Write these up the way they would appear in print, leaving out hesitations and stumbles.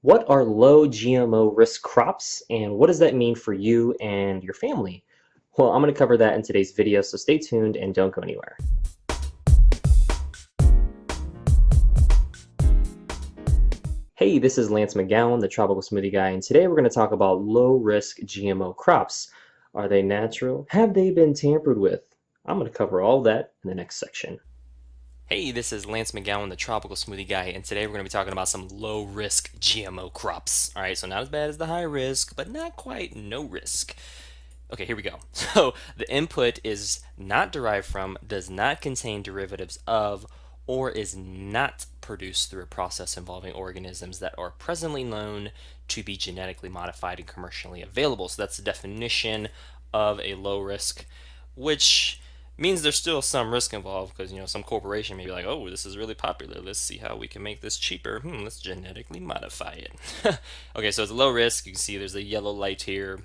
What are low GMO risk crops, and what does that mean for you and your family? Well, I'm going to cover that in today's video, so stay tuned and don't go anywhere. Hey, this is Lance McGowan, the Tropical Smoothie Guy, and today we're going to talk about low-risk GMO crops. Are they natural? Have they been tampered with? I'm going to cover all that in the next section. Hey, this is Lance McGowan, the Tropical Smoothie Guy, and today we're going to be talking about some low-risk GMO crops. All right, so not as bad as the high risk, but not quite no risk. Okay, here we go. So the input is not derived from, does not contain derivatives of, or is not produced through a process involving organisms that are presently known to be genetically modified and commercially available. So that's the definition of a low risk, which means there's still some risk involved because some corporation may be like, oh, this is really popular, let's see how we can make this cheaper. Let's genetically modify it. Okay, so it's low risk. You can see there's a yellow light here.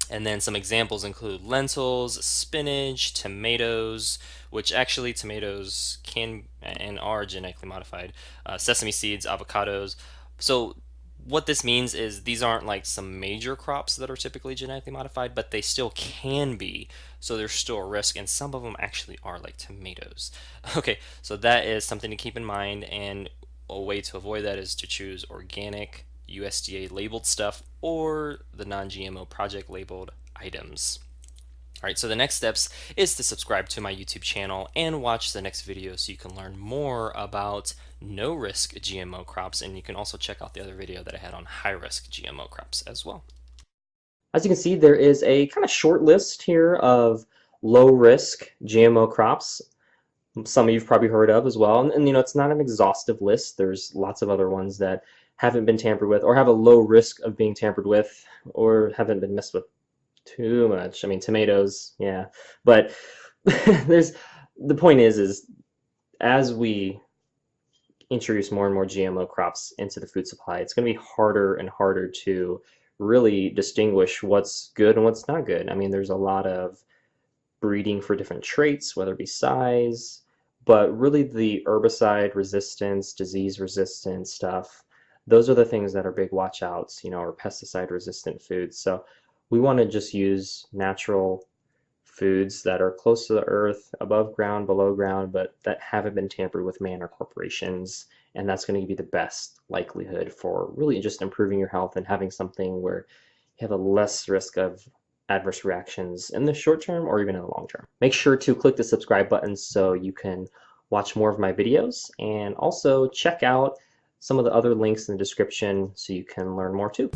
And then some examples include lentils, spinach, tomatoes, which actually tomatoes can and are genetically modified, sesame seeds, avocados. So what this means is these aren't like some major crops that are typically genetically modified, but they still can be. So there's still a risk, and some of them actually are, like tomatoes. Okay, so that is something to keep in mind, and a way to avoid that is to choose organic, USDA labeled stuff or the non-GMO project labeled items. All right, so the next steps is to subscribe to my YouTube channel and watch the next video so you can learn more about no-risk GMO crops, and you can also check out the other video that I had on high-risk GMO crops as well. As you can see, there is a kind of short list here of low-risk GMO crops. Some of you've probably heard of as well. And it's not an exhaustive list. There's lots of other ones that haven't been tampered with or have a low risk of being tampered with or haven't been messed with too much. I mean, tomatoes, yeah. But the point is as we introduce more and more GMO crops into the food supply, it's going to be harder and harder to really distinguish what's good and what's not good. I mean, there's a lot of breeding for different traits, whether it be size, but really the herbicide resistance, disease resistant stuff, those are the things that are big watch outs, or pesticide resistant foods. So we want to just use natural foods that are close to the earth, above ground, below ground, but that haven't been tampered with man or corporations. And that's going to give you the best likelihood for really just improving your health and having something where you have a less risk of adverse reactions in the short term or even in the long term. Make sure to click the subscribe button so you can watch more of my videos, and also check out some of the other links in the description so you can learn more too.